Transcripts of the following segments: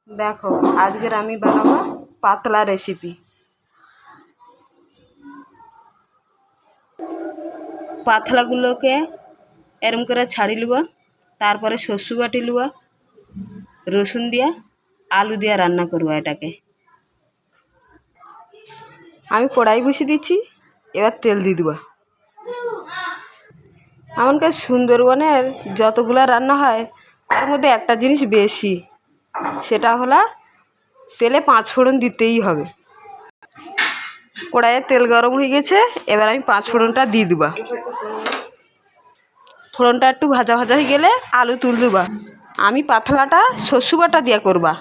দেখো আজকের আমি বানাবো পাতলা রেসিপি। পাতলাগুলোকে এরম করে ছাড়ি লুয়া, তারপরে শস্য বাটি লুয়া, রসুন দিয়া আলু দিয়া রান্না করবো। এটাকে আমি কড়াই বসিয়ে দিচ্ছি, এবার তেল দিয়ে দেবো। এমনকি সুন্দরবনের যতগুলো রান্না হয় তার মধ্যে একটা জিনিস বেশি, সেটা হলো তেলে 5 ফোড়ন দিতেই হবে। কড়াইয়ে তেল গরম হয়ে গেছে, এবার আমি 5 ফোড়নটা দিয়ে দেবো। ফোড়নটা একটু ভাজা ভাজা হয়ে গেলে আলু তুল দেবো। আমি পাতলাটা শস্য বাটা দিয়ে করবা।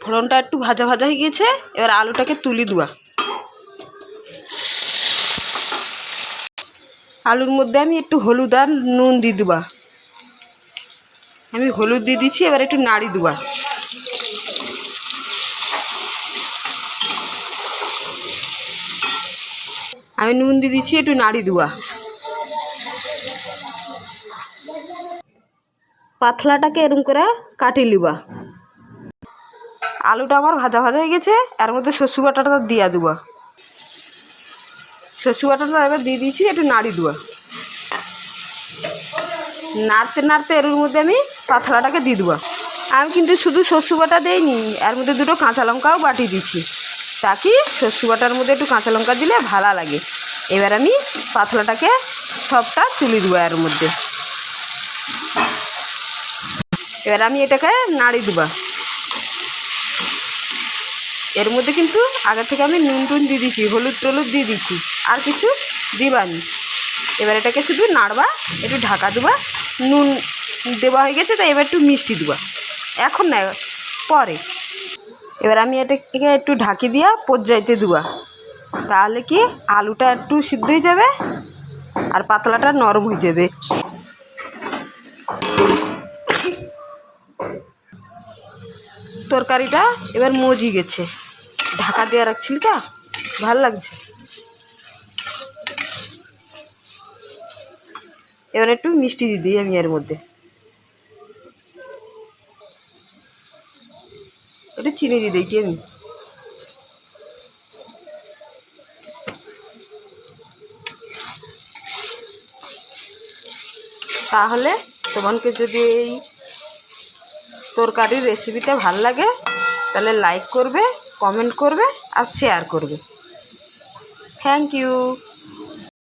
ফোড়নটা একটু ভাজা ভাজা হয়ে গেছে, এবার আলুটাকে তুলি দেবো। আলুর মধ্যে আমি একটু হলুদ আর নুন দিয়ে দেবো। আমি হলুদ দিয়ে দিচ্ছি, এবার একটু নাড়ি দেবো। আমি নুন দিয়ে দিচ্ছি, একটু নাড়ি দেবো। পাতলাটাকে এরম করে কাটি লিবা। আলুটা আমার ভাজা ভাজা হয়ে গেছে, এর মধ্যে শস্য বাটাটা দিয়ে দেবো। শস্য বাটাটা এবার দিয়ে দিয়েছি, একটু নাড়ি দেবো। নাড়তে নাড়তে এর মধ্যে আমি পাতলাটাকে দিয়ে দেবো। আমি কিন্তু শুধু শস্য বাটা দিইনি, এর মধ্যে 2টো কাঁচা লঙ্কাও বাটি দিচ্ছি, তাকি শস্য বাটার মধ্যে একটু কাঁচা লঙ্কা দিলে ভালো লাগে। এবার আমি পাতলাটাকে সবটা তুলে দেবো এর মধ্যে। এবার আমি এটাকে নাড়ি দেবো। এর মধ্যে কিন্তু আগে থেকে আমি নুন টুন দিয়ে দিচ্ছি, হলুদ টলুদ দিয়ে দিচ্ছি, আর কিছু দিবানি। এবার এটাকে শুধু নাড়বা, একটু ঢাকা দেবা। নুন দেওয়া হয়ে গেছে, তাই এবার একটু মিষ্টি দেবা, এখন না পরে। এবার আমি এটাকে একটু ঢাকি দিয়া পর্যায়তে দেবা, তাহলে কি আলুটা একটু সিদ্ধ হয়ে যাবে আর পাতলাটা নরম হয়ে যাবে। তরকারিটা এবার মজি গেছে, ঢাকা দিয়ে রাখছিল তো ভাল লাগছে। এবার একটু মিষ্টি দিয়ে দিই আমি এর মধ্যে, একটু চিনি দিয়ে দিই আমি। তাহলে তোমাকে যদি এই তরকারির রেসিপিটা ভাল লাগে তাহলে লাইক করবে, কমেন্ট করবে আর শেয়ার করবে। Thank you.